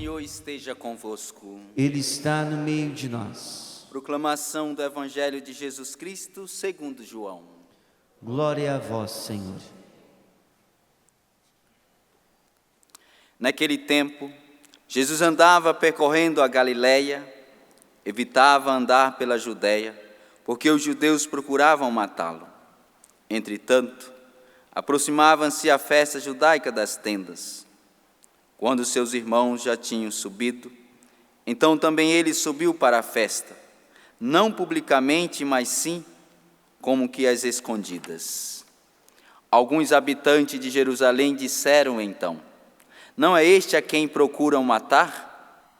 Senhor esteja convosco. Ele está no meio de nós. Proclamação do Evangelho de Jesus Cristo segundo João. Glória a vós, Senhor. Naquele tempo, Jesus andava percorrendo a Galileia, evitava andar pela Judéia, porque os judeus procuravam matá-lo. Entretanto, aproximava-se a festa judaica das tendas. Quando seus irmãos já tinham subido, então também ele subiu para a festa, não publicamente, mas sim como que às escondidas. Alguns habitantes de Jerusalém disseram então: não é este a quem procuram matar?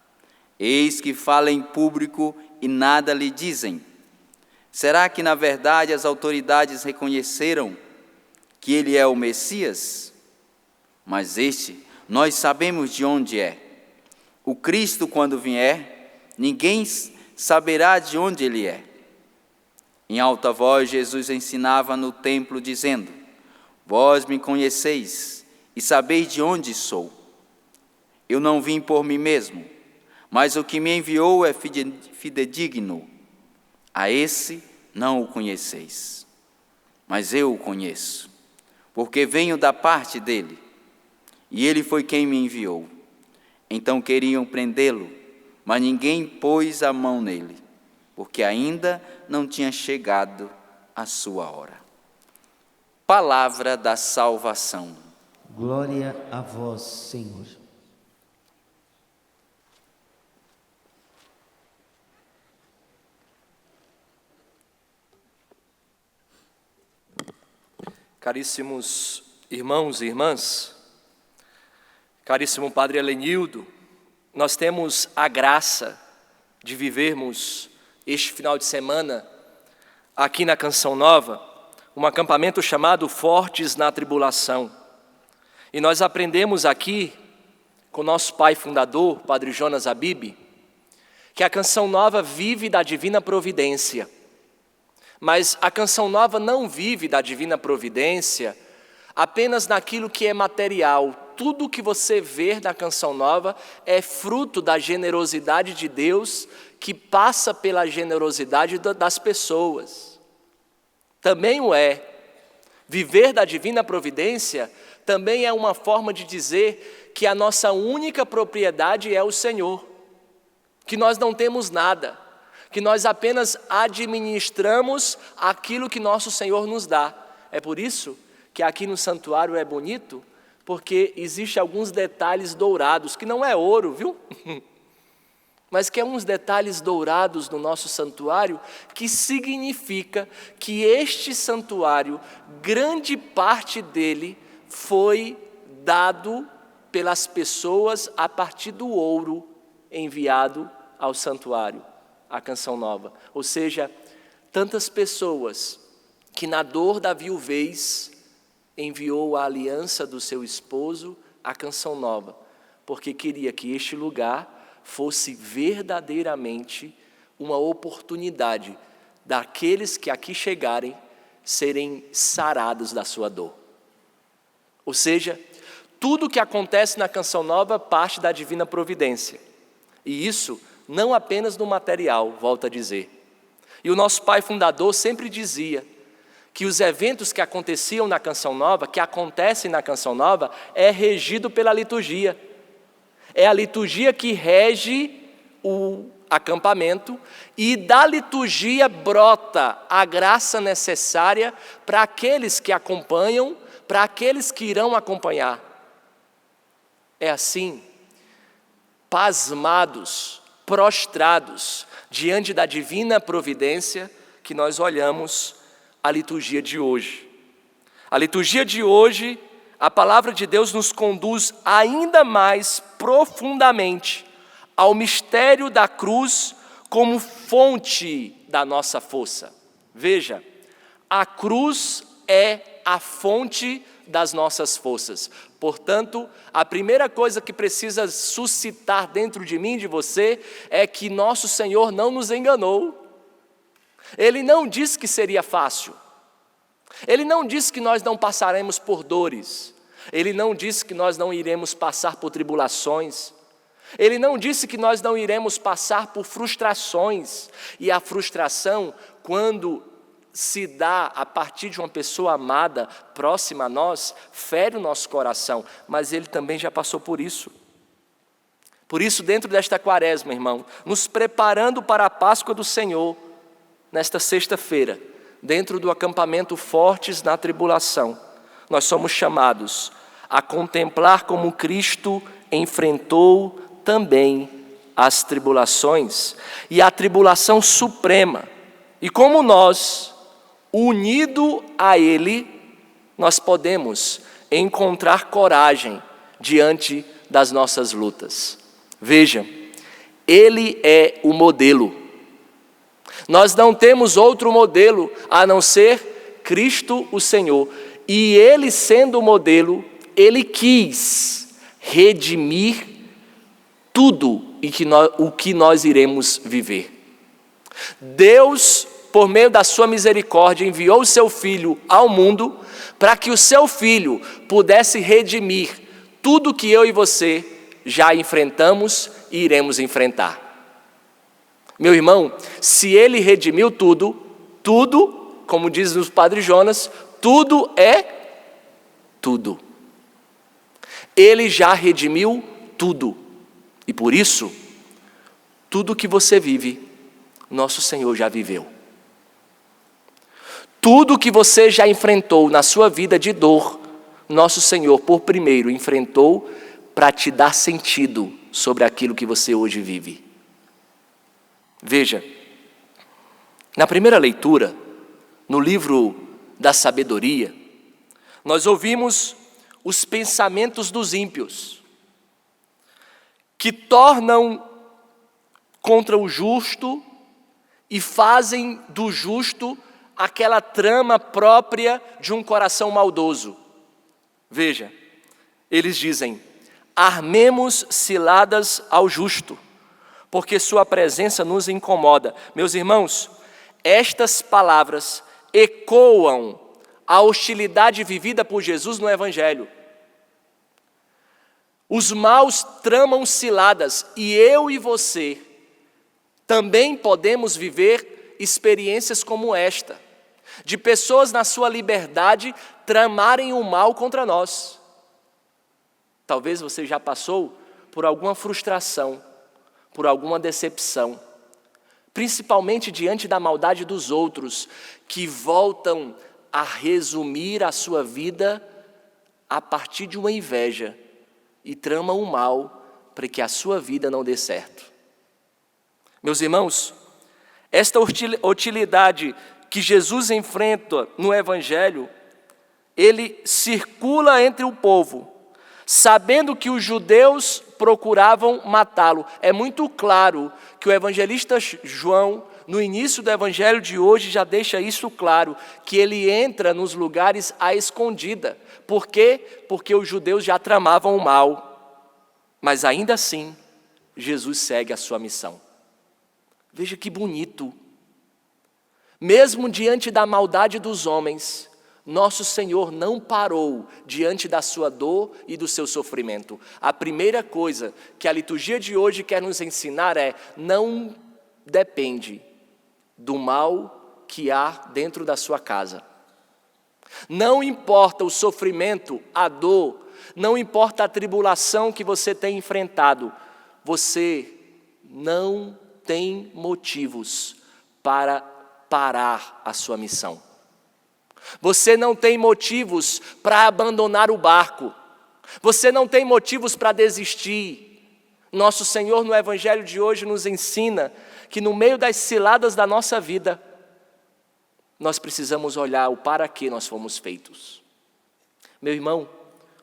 Eis que fala em público e nada lhe dizem. Será que na verdade as autoridades reconheceram que ele é o Messias? Mas este nós sabemos de onde é. O Cristo, quando vier, ninguém saberá de onde ele é. Em alta voz, Jesus ensinava no templo, dizendo: vós me conheceis e sabeis de onde sou. Eu não vim por mim mesmo, mas o que me enviou é fidedigno. A esse não o conheceis, mas eu o conheço, porque venho da parte dele. E ele foi quem me enviou. Então queriam prendê-lo, mas ninguém pôs a mão nele, porque ainda não tinha chegado a sua hora. Palavra da salvação. Glória a vós, Senhor. Caríssimos irmãos e irmãs, caríssimo Padre Helenildo, nós temos a graça de vivermos este final de semana aqui na Canção Nova, um acampamento chamado Fortes na Tribulação. E nós aprendemos aqui com nosso pai fundador, Padre Jonas Abib, que a Canção Nova vive da divina providência. Mas a Canção Nova não vive da divina providência apenas naquilo que é material. Tudo que você vê na Canção Nova é fruto da generosidade de Deus, que passa pela generosidade das pessoas. Também o é. Viver da divina providência também é uma forma de dizer que a nossa única propriedade é o Senhor, que nós não temos nada, que nós apenas administramos aquilo que nosso Senhor nos dá. É por isso que aqui no santuário é bonito, porque existem alguns detalhes dourados, que não é ouro, viu? Mas que é uns detalhes dourados no nosso santuário, que significa que este santuário, grande parte dele, foi dado pelas pessoas a partir do ouro enviado ao santuário, à Canção Nova. Ou seja, tantas pessoas que na dor da viuvez enviou a aliança do seu esposo à Canção Nova, porque queria que este lugar fosse verdadeiramente uma oportunidade daqueles que aqui chegarem serem sarados da sua dor. Ou seja, tudo que acontece na Canção Nova parte da divina providência. E isso não apenas no material, volto a dizer. E o nosso pai fundador sempre dizia que os eventos que aconteciam na Canção Nova, que acontecem na Canção Nova, é regido pela liturgia. É a liturgia que rege o acampamento, e da liturgia brota a graça necessária para aqueles que acompanham, para aqueles que irão acompanhar. É assim, pasmados, prostrados, diante da divina providência, que nós olhamos a liturgia de hoje. A liturgia de hoje, a palavra de Deus nos conduz ainda mais profundamente ao mistério da cruz como fonte da nossa força. Veja, a cruz é a fonte das nossas forças. Portanto, a primeira coisa que precisa suscitar dentro de mim e de você é que nosso Senhor não nos enganou. Ele não disse que seria fácil. Ele não disse que nós não passaremos por dores. Ele não disse que nós não iremos passar por tribulações. Ele não disse que nós não iremos passar por frustrações. E a frustração, quando se dá a partir de uma pessoa amada, próxima a nós, fere o nosso coração. Mas Ele também já passou por isso. Por isso, dentro desta quaresma, irmão, nos preparando para a Páscoa do Senhor, nesta sexta-feira, dentro do acampamento Fortes na Tribulação, nós somos chamados a contemplar como Cristo enfrentou também as tribulações e a tribulação suprema. E como nós, unido a Ele, nós podemos encontrar coragem diante das nossas lutas. Veja, Ele é o modelo. Nós não temos outro modelo a não ser Cristo o Senhor. E Ele sendo o modelo, Ele quis redimir tudo o que nós iremos viver. Deus, por meio da sua misericórdia, enviou o seu Filho ao mundo para que o seu Filho pudesse redimir tudo que eu e você já enfrentamos e iremos enfrentar. Meu irmão, se Ele redimiu tudo, como diz o Padre Jonas, tudo é tudo. Ele já redimiu tudo. E por isso, tudo que você vive, nosso Senhor já viveu. Tudo que você já enfrentou na sua vida de dor, nosso Senhor, por primeiro, enfrentou para te dar sentido sobre aquilo que você hoje vive. Veja, na primeira leitura, no livro da sabedoria, nós ouvimos os pensamentos dos ímpios, que tornam contra o justo e fazem do justo aquela trama própria de um coração maldoso. Veja, eles dizem: armemos ciladas ao justo, porque sua presença nos incomoda. Meus irmãos, estas palavras ecoam a hostilidade vivida por Jesus no Evangelho. Os maus tramam ciladas e eu e você também podemos viver experiências como esta, de pessoas na sua liberdade tramarem o mal contra nós. Talvez você já passou por alguma frustração, por alguma decepção, principalmente diante da maldade dos outros, que voltam a resumir a sua vida a partir de uma inveja e tramam o mal para que a sua vida não dê certo. Meus irmãos, esta hostilidade que Jesus enfrenta no Evangelho, ele circula entre o povo, sabendo que os judeus procuravam matá-lo. É muito claro que o evangelista João, no início do Evangelho de hoje, já deixa isso claro, que ele entra nos lugares à escondida. Por quê? Porque os judeus já tramavam o mal. Mas ainda assim, Jesus segue a sua missão. Veja que bonito. Mesmo diante da maldade dos homens, nosso Senhor não parou diante da sua dor e do seu sofrimento. A primeira coisa que a liturgia de hoje quer nos ensinar é: não depende do mal que há dentro da sua casa. Não importa o sofrimento, a dor, não importa a tribulação que você tem enfrentado, você não tem motivos para parar a sua missão. Você não tem motivos para abandonar o barco. Você não tem motivos para desistir. Nosso Senhor no Evangelho de hoje nos ensina que no meio das ciladas da nossa vida, nós precisamos olhar o para que nós fomos feitos. Meu irmão,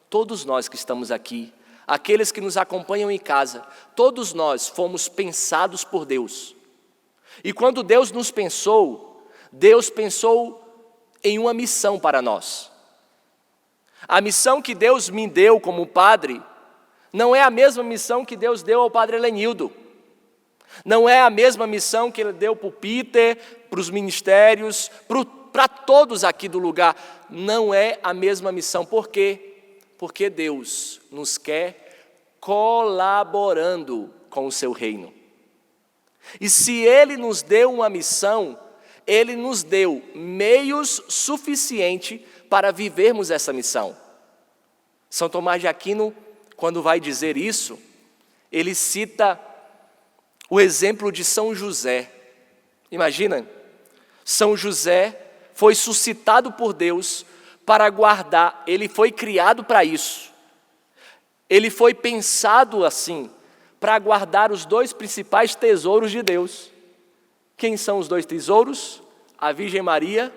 todos nós que estamos aqui, aqueles que nos acompanham em casa, todos nós fomos pensados por Deus. E quando Deus nos pensou, Deus pensou em uma missão para nós. A missão que Deus me deu como padre não é a mesma missão que Deus deu ao padre Helenildo. Não é a mesma missão que Ele deu para o Peter, para os ministérios, para todos aqui do lugar. Não é a mesma missão. Por quê? Porque Deus nos quer colaborando com o seu reino. E se Ele nos deu uma missão, Ele nos deu meios suficientes para vivermos essa missão. São Tomás de Aquino, quando vai dizer isso, ele cita o exemplo de São José. Imagina, São José foi suscitado por Deus para guardar, ele foi criado para isso. Ele foi pensado assim, para guardar os dois principais tesouros de Deus. Quem são os dois tesouros? A Virgem Maria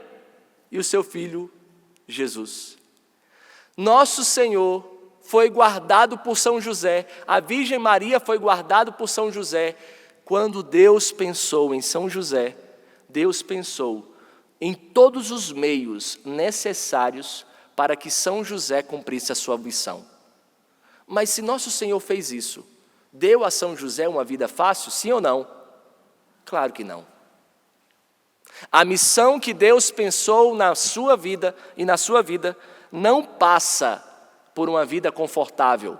e o seu filho Jesus. Nosso Senhor foi guardado por São José, a Virgem Maria foi guardada por São José. Quando Deus pensou em São José, Deus pensou em todos os meios necessários para que São José cumprisse a sua missão. Mas se nosso Senhor fez isso, deu a São José uma vida fácil, sim ou não? Claro que não. A missão que Deus pensou na sua vida e na sua vida não passa por uma vida confortável.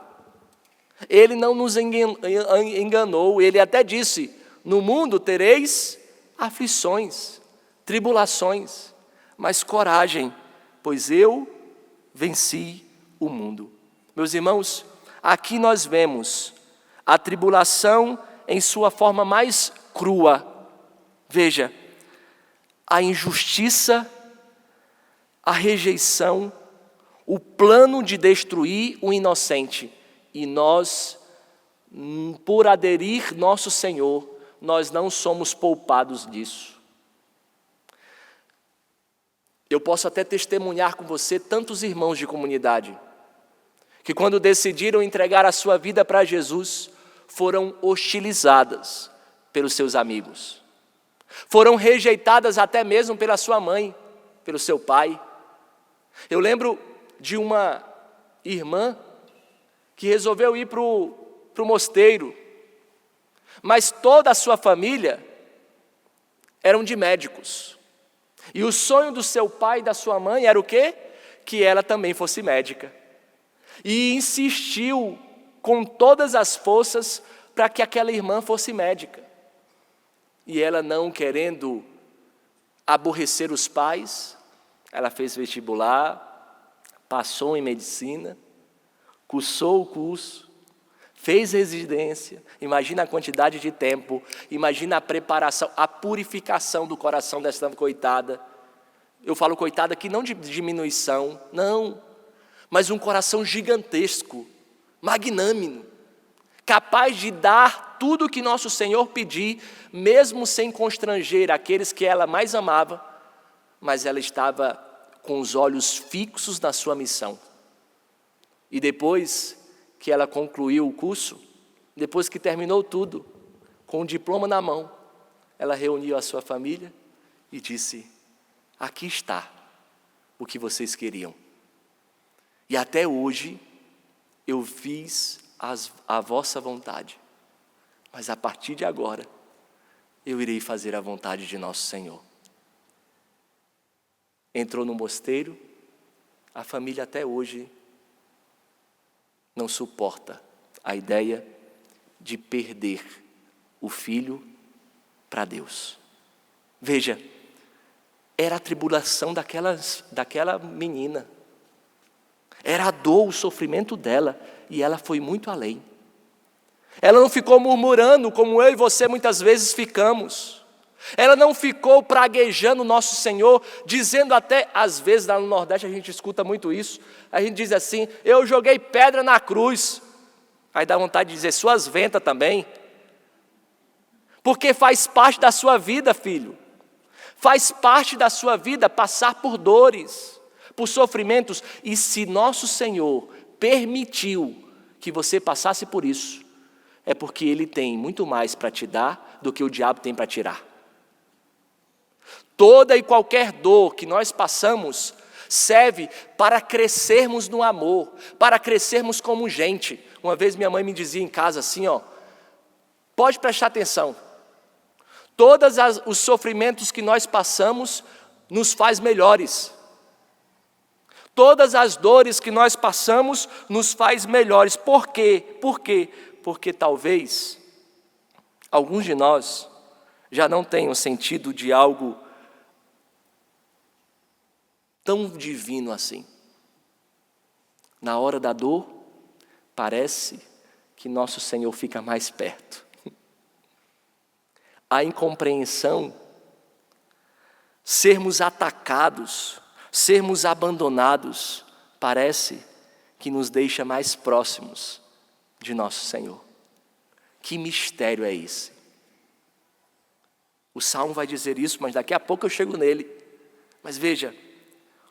Ele não nos enganou, ele até disse: no mundo tereis aflições, tribulações, mas coragem, pois eu venci o mundo. Meus irmãos, aqui nós vemos a tribulação em sua forma mais crua. Veja, a injustiça, a rejeição, o plano de destruir o inocente. E nós, por aderir nosso Senhor, nós não somos poupados disso. Eu posso até testemunhar com você tantos irmãos de comunidade, que quando decidiram entregar a sua vida para Jesus, foram hostilizadas pelos seus amigos. Foram rejeitadas até mesmo pela sua mãe, pelo seu pai. Eu lembro de uma irmã que resolveu ir para o mosteiro, mas toda a sua família eram de médicos. E o sonho do seu pai e da sua mãe era o quê? Que ela também fosse médica. E insistiu com todas as forças para que aquela irmã fosse médica. E ela, não querendo aborrecer os pais, ela fez vestibular, passou em medicina, cursou o curso, fez residência. Imagina a quantidade de tempo, imagina a preparação, a purificação do coração dessa coitada. Eu falo coitada aqui não de diminuição, não, mas um coração gigantesco, magnânimo, capaz de dar tudo o que nosso Senhor pedir, mesmo sem constranger aqueles que ela mais amava, mas ela estava com os olhos fixos na sua missão. E depois que ela concluiu o curso, depois que terminou tudo, com o diploma na mão, ela reuniu a sua família e disse: aqui está o que vocês queriam. E até hoje eu fiz a vossa vontade, mas a partir de agora eu irei fazer a vontade de nosso Senhor. Entrou no mosteiro, a família até hoje não suporta a ideia de perder o filho para Deus. Veja, era a tribulação daquela menina, era a dor, o sofrimento dela, e ela foi muito além. Ela não ficou murmurando como eu e você muitas vezes ficamos. Ela não ficou praguejando nosso Senhor, dizendo até, às vezes lá no Nordeste a gente escuta muito isso, a gente diz assim: eu joguei pedra na cruz. Aí dá vontade de dizer: suas ventas também. Porque faz parte da sua vida, filho. Faz parte da sua vida passar por dores, por sofrimentos. E se nosso Senhor permitiu que você passasse por isso, é porque Ele tem muito mais para te dar do que o diabo tem para tirar. Toda e qualquer dor que nós passamos serve para crescermos no amor, para crescermos como gente. Uma vez minha mãe me dizia em casa assim, ó, pode prestar atenção, todos os sofrimentos que nós passamos nos faz melhores. Todas as dores que nós passamos nos faz melhores. Por quê? Por quê? Porque talvez alguns de nós já não tenham sentido de algo tão divino assim. Na hora da dor, parece que nosso Senhor fica mais perto. A incompreensão, sermos atacados, sermos abandonados, parece que nos deixa mais próximos de nosso Senhor. Que mistério é esse? O Salmo vai dizer isso, mas daqui a pouco eu chego nele. Mas veja,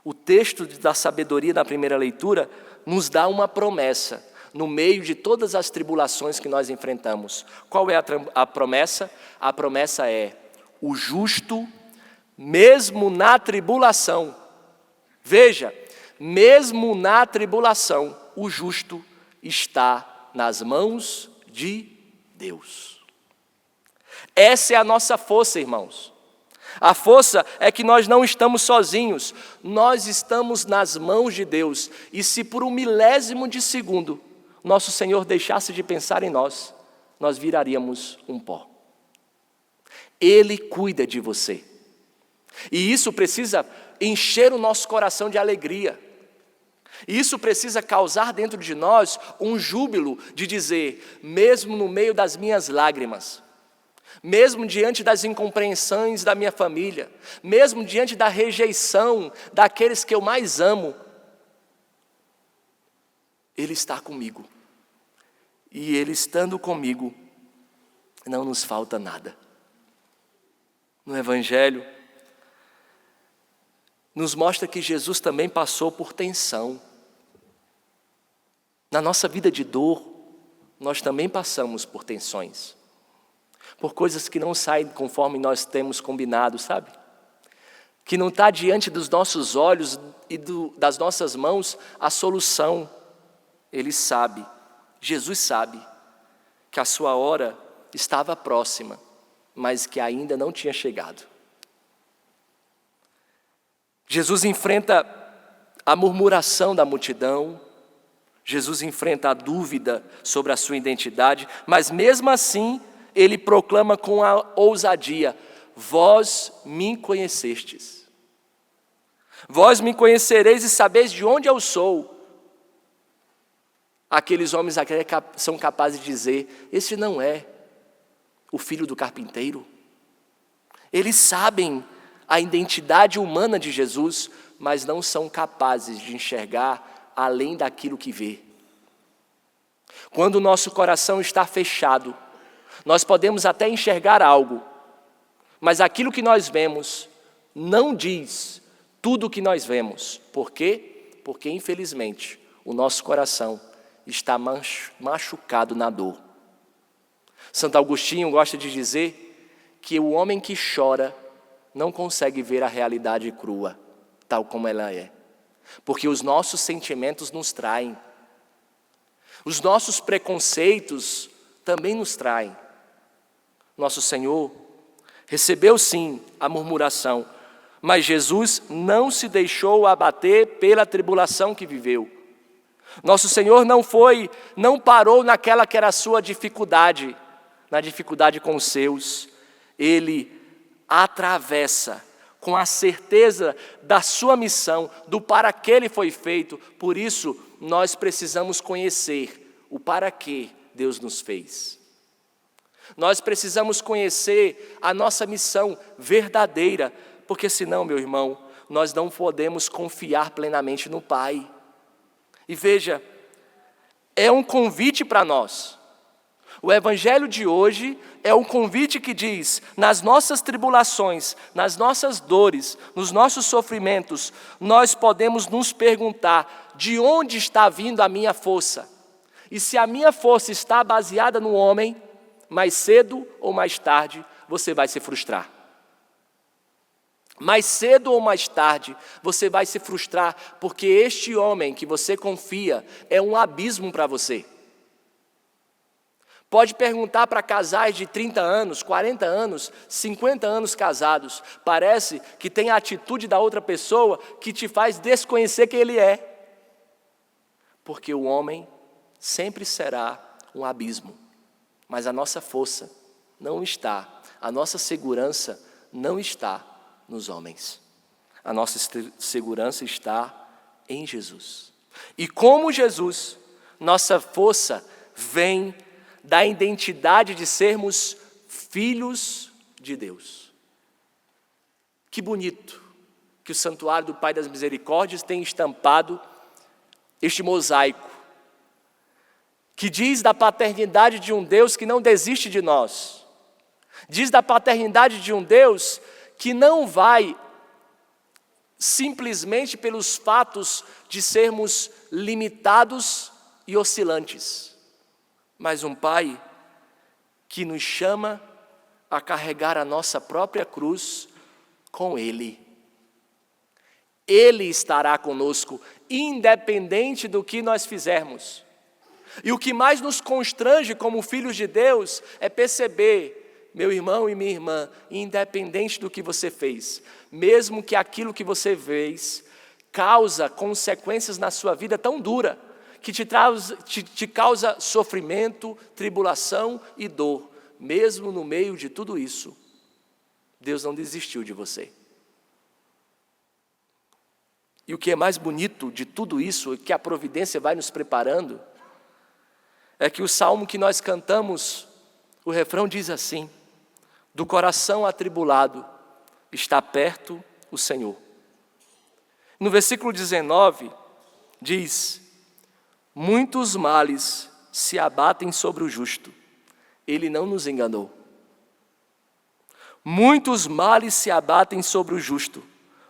o texto da sabedoria da primeira leitura nos dá uma promessa, no meio de todas as tribulações que nós enfrentamos. Qual é a promessa? A promessa é: o justo, mesmo na tribulação, veja, mesmo na tribulação, o justo está nas mãos de Deus. Essa é a nossa força, irmãos. A força é que nós não estamos sozinhos, nós estamos nas mãos de Deus. E se por um milésimo de segundo nosso Senhor deixasse de pensar em nós, nós viraríamos um pó. Ele cuida de você. E isso precisa encher o nosso coração de alegria. E isso precisa causar dentro de nós um júbilo de dizer, mesmo no meio das minhas lágrimas, mesmo diante das incompreensões da minha família, mesmo diante da rejeição daqueles que eu mais amo, Ele está comigo. E Ele estando comigo, não nos falta nada. No Evangelho, nos mostra que Jesus também passou por tensão. Na nossa vida de dor, nós também passamos por tensões. Por coisas que não saem conforme nós temos combinado, sabe? Que não está diante dos nossos olhos e das nossas mãos a solução. Ele sabe, Jesus sabe, que a sua hora estava próxima, mas que ainda não tinha chegado. Jesus enfrenta a murmuração da multidão, Jesus enfrenta a dúvida sobre a sua identidade, mas mesmo assim, Ele proclama com a ousadia: vós me conhecestes. Vós me conhecereis e sabeis de onde eu sou. Aqueles homens aqui são capazes de dizer: esse não é o filho do carpinteiro. Eles sabem a identidade humana de Jesus, mas não são capazes de enxergar além daquilo que vê. Quando o nosso coração está fechado, nós podemos até enxergar algo, mas aquilo que nós vemos não diz tudo o que nós vemos. Por quê? Porque, infelizmente, o nosso coração está machucado na dor. Santo Agostinho gosta de dizer que o homem que chora não consegue ver a realidade crua, tal como ela é. Porque os nossos sentimentos nos traem. Os nossos preconceitos também nos traem. Nosso Senhor recebeu sim a murmuração, mas Jesus não se deixou abater pela tribulação que viveu. Nosso Senhor não parou naquela que era a sua dificuldade, na dificuldade com os seus. Ele atravessa com a certeza da sua missão, do para que ele foi feito. Por isso, nós precisamos conhecer o para que Deus nos fez. Nós precisamos conhecer a nossa missão verdadeira, porque senão, meu irmão, nós não podemos confiar plenamente no Pai. E veja, é um convite para nós. O Evangelho de hoje é um convite que diz: nas nossas tribulações, nas nossas dores, nos nossos sofrimentos, nós podemos nos perguntar: de onde está vindo a minha força? E se a minha força está baseada no homem, mais cedo ou mais tarde você vai se frustrar. Mais cedo ou mais tarde você vai se frustrar, porque este homem que você confia é um abismo para você. Pode perguntar para casais de 30 anos, 40 anos, 50 anos casados. Parece que tem a atitude da outra pessoa que te faz desconhecer quem ele é. Porque o homem sempre será um abismo. Mas a nossa força não está, a nossa segurança não está nos homens. A nossa segurança está em Jesus. E como Jesus, nossa força vem da identidade de sermos filhos de Deus. Que bonito que o Santuário do Pai das Misericórdias tem estampado este mosaico, que diz da paternidade de um Deus que não desiste de nós. Diz da paternidade de um Deus que não vai simplesmente pelos fatos de sermos limitados e oscilantes, mas um Pai que nos chama a carregar a nossa própria cruz com Ele. Ele estará conosco, independente do que nós fizermos. E o que mais nos constrange como filhos de Deus é perceber, meu irmão e minha irmã, independente do que você fez, mesmo que aquilo que você fez causa consequências na sua vida tão dura, que te causa sofrimento, tribulação e dor, mesmo no meio de tudo isso, Deus não desistiu de você. E o que é mais bonito de tudo isso, que a providência vai nos preparando, é que o salmo que nós cantamos, o refrão diz assim: do coração atribulado está perto o Senhor. No versículo 19 diz: muitos males se abatem sobre o justo, ele não nos enganou. Muitos males se abatem sobre o justo,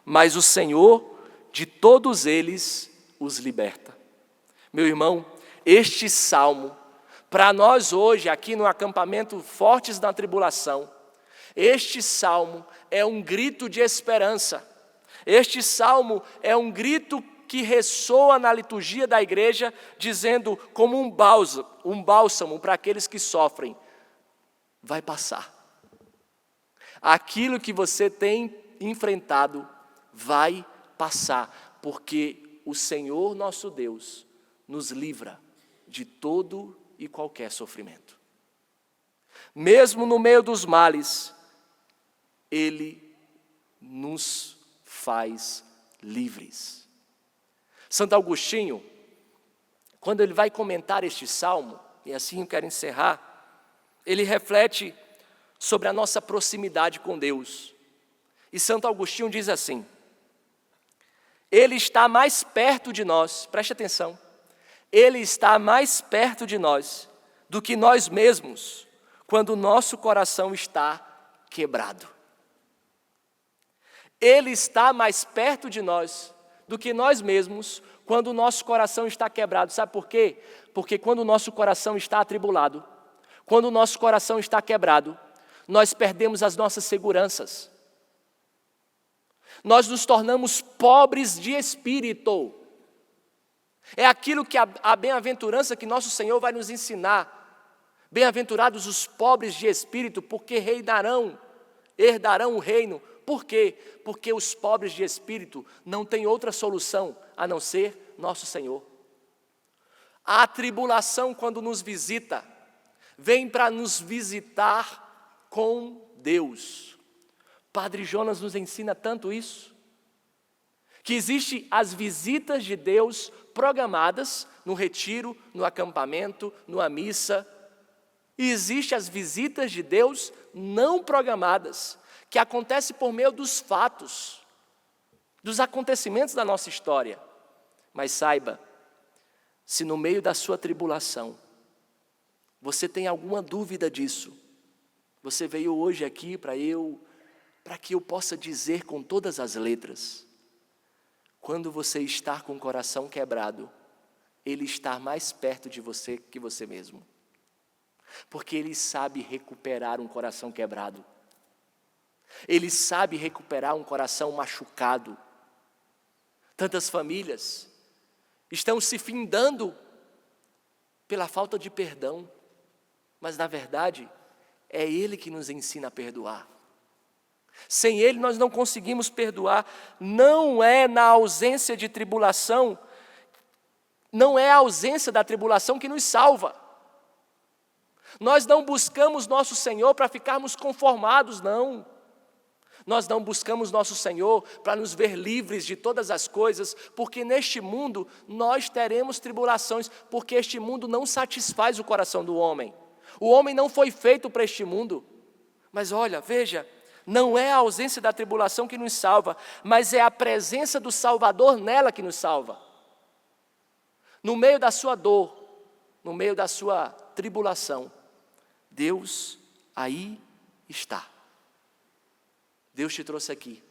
mas o Senhor de todos eles os liberta. Meu irmão, este salmo, para nós hoje aqui no acampamento Fortes da Tribulação, este salmo é um grito de esperança. Este salmo é um grito que ressoa na liturgia da igreja, dizendo como um bálsamo para aqueles que sofrem: vai passar. Aquilo que você tem enfrentado vai passar, porque o Senhor nosso Deus nos livra de todo e qualquer sofrimento. Mesmo no meio dos males, Ele nos faz livres. Santo Agostinho, quando ele vai comentar este salmo, e assim eu quero encerrar, ele reflete sobre a nossa proximidade com Deus. E Santo Agostinho diz assim: Ele está mais perto de nós, preste atenção, Ele está mais perto de nós do que nós mesmos, quando o nosso coração está quebrado. Ele está mais perto de nós do que nós mesmos, quando o nosso coração está quebrado. Sabe por quê? Porque quando o nosso coração está atribulado, quando o nosso coração está quebrado, nós perdemos as nossas seguranças. Nós nos tornamos pobres de espírito. É aquilo que a bem-aventurança que nosso Senhor vai nos ensinar. Bem-aventurados os pobres de espírito, porque herdarão o reino. Por quê? Porque os pobres de espírito não têm outra solução a não ser nosso Senhor. A tribulação, quando nos visita, vem para nos visitar com Deus. Padre Jonas nos ensina tanto isso, que existem as visitas de Deus programadas no retiro, no acampamento, numa missa, e existem as visitas de Deus não programadas, que acontece por meio dos fatos, dos acontecimentos da nossa história. Mas saiba, se no meio da sua tribulação, você tem alguma dúvida disso, você veio hoje aqui para que eu possa dizer com todas as letras, quando você está com o coração quebrado, Ele está mais perto de você que você mesmo. Porque Ele sabe recuperar um coração quebrado. Ele sabe recuperar um coração machucado. Tantas famílias estão se findando pela falta de perdão. Mas na verdade, é Ele que nos ensina a perdoar. Sem Ele nós não conseguimos perdoar. Não é na ausência de tribulação, não é a ausência da tribulação que nos salva. Nós não buscamos nosso Senhor para ficarmos conformados, não. Nós não buscamos nosso Senhor para nos ver livres de todas as coisas, porque neste mundo nós teremos tribulações, porque este mundo não satisfaz o coração do homem. O homem não foi feito para este mundo. Mas olha, veja, não é a ausência da tribulação que nos salva, mas é a presença do Salvador nela que nos salva. No meio da sua dor, no meio da sua tribulação, Deus aí está. Deus te trouxe aqui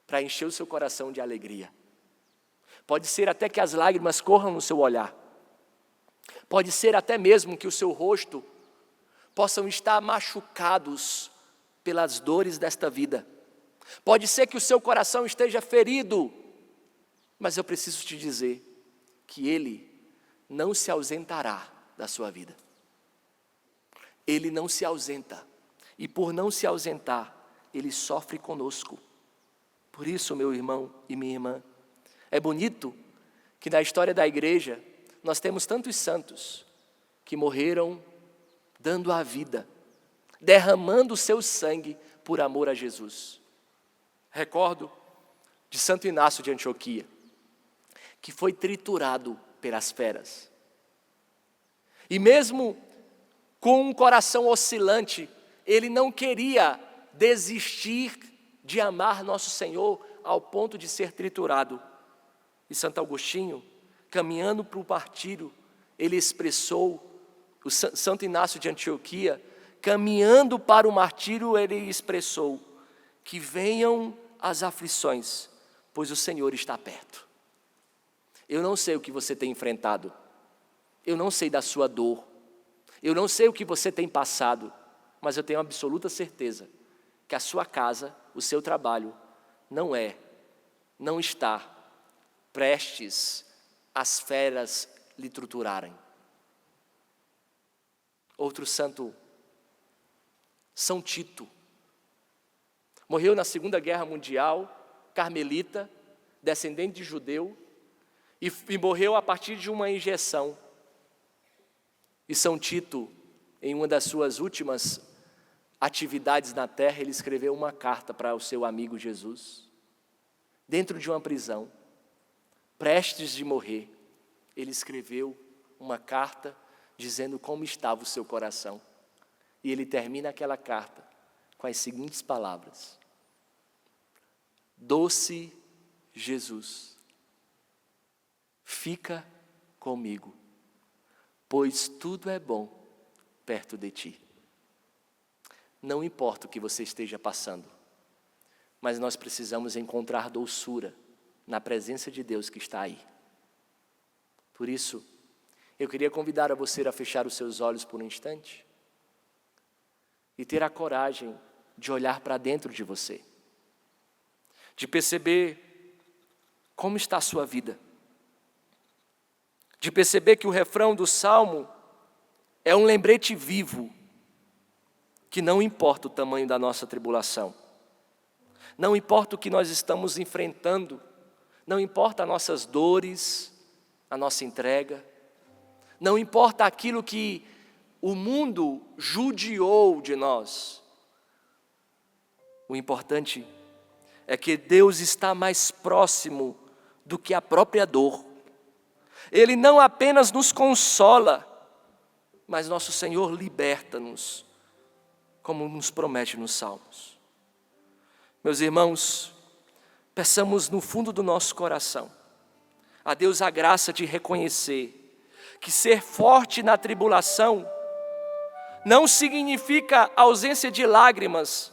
para encher o seu coração de alegria. Pode ser até que as lágrimas corram no seu olhar. Pode ser até mesmo que o seu rosto possam estar machucados pelas dores desta vida. Pode ser que o seu coração esteja ferido, mas eu preciso te dizer que Ele não se ausentará da sua vida. Ele não se ausenta, e por não se ausentar, Ele sofre conosco. Por isso, meu irmão e minha irmã, é bonito que na história da igreja nós temos tantos santos que morreram dando a vida, derramando o seu sangue por amor a Jesus. Recordo de Santo Inácio de Antioquia, que foi triturado pelas feras. E mesmo com um coração oscilante, ele não queria desistir de amar nosso Senhor ao ponto de ser triturado. E Santo Agostinho, caminhando para o martírio, ele expressou, o Santo Inácio de Antioquia, caminhando para o martírio, ele expressou, que venham as aflições, pois o Senhor está perto. Eu não sei o que você tem enfrentado, eu não sei da sua dor, eu não sei o que você tem passado, mas eu tenho absoluta certeza que a sua casa, o seu trabalho, não está prestes as feras lhe triturarem. Outro santo, São Tito, morreu na Segunda Guerra Mundial, carmelita, descendente de judeu, e morreu a partir de uma injeção. E São Tito, em uma das suas últimas atividades na terra, ele escreveu uma carta para o seu amigo Jesus. Dentro de uma prisão, prestes de morrer, ele escreveu uma carta dizendo como estava o seu coração. E ele termina aquela carta com as seguintes palavras: doce Jesus, fica comigo, pois tudo é bom perto de ti. Não importa o que você esteja passando, mas nós precisamos encontrar doçura na presença de Deus que está aí. Por isso, eu queria convidar a você a fechar os seus olhos por um instante e ter a coragem de olhar para dentro de você, de perceber como está a sua vida, de perceber que o refrão do Salmo é um lembrete vivo, que não importa o tamanho da nossa tribulação, não importa o que nós estamos enfrentando, não importa as nossas dores, a nossa entrega, não importa aquilo que o mundo judiou de nós. O importante é que Deus está mais próximo do que a própria dor. Ele não apenas nos consola, mas nosso Senhor liberta-nos, como nos promete nos Salmos. Meus irmãos, peçamos no fundo do nosso coração a Deus a graça de reconhecer que ser forte na tribulação não significa ausência de lágrimas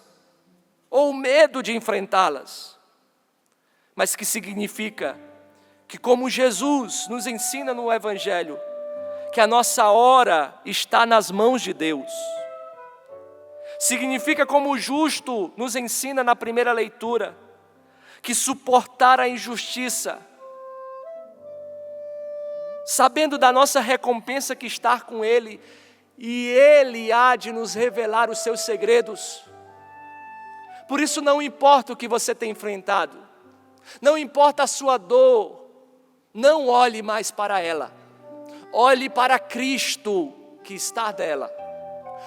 ou medo de enfrentá-las, mas que significa que, como Jesus nos ensina no Evangelho, que a nossa hora está nas mãos de Deus. Significa, como o justo nos ensina na primeira leitura, que suportar a injustiça, sabendo da nossa recompensa que está com Ele, e Ele há de nos revelar os seus segredos. Por isso não importa o que você tem enfrentado, não importa a sua dor, não olhe mais para ela, olhe para Cristo que está nela,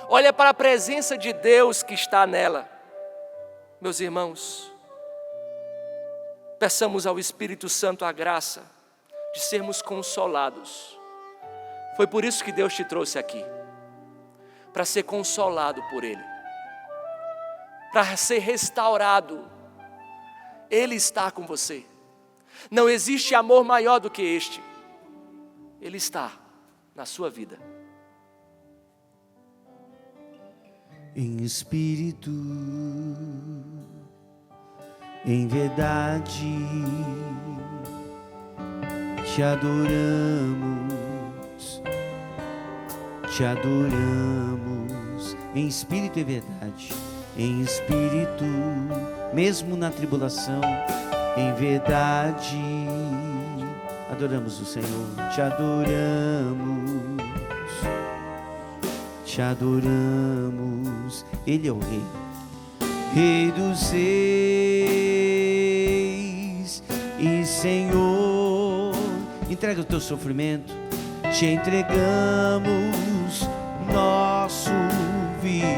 olhe para a presença de Deus que está nela. Meus irmãos, peçamos ao Espírito Santo a graça de sermos consolados. Foi por isso que Deus te trouxe aqui, para ser consolado por Ele, para ser restaurado. Ele está com você. Não existe amor maior do que este. Ele está na sua vida. Em espírito, em verdade, te adoramos, em espírito e verdade, em espírito, mesmo na tribulação, em verdade, adoramos o Senhor, te adoramos, Ele é o Rei, Rei dos reis e Senhor. Entrega o teu sofrimento, te entregamos nosso viver.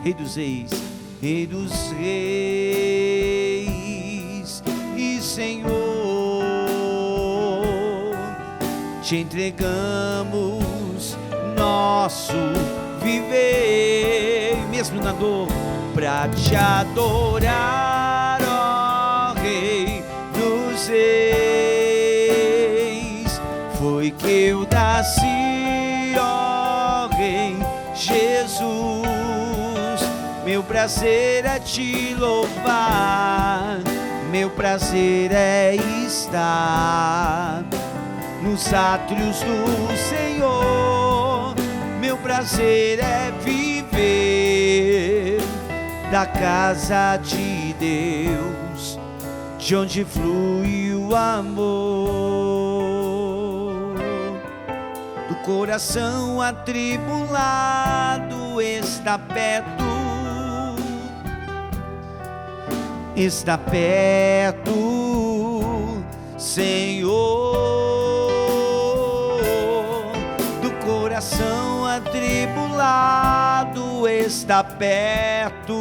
Rei dos reis e Senhor, te entregamos nosso viver, mesmo na dor, pra te adorar, ó Rei dos reis. Foi que eu nasci, ó Rei Jesus, meu prazer é te louvar, meu prazer é estar nos átrios do Senhor, meu prazer é viver da casa de Deus, de onde flui o amor. Do coração atribulado está perto, Senhor. Do coração atribulado está perto,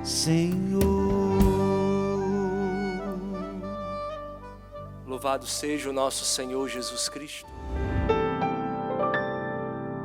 Senhor. Louvado seja o nosso Senhor Jesus Cristo.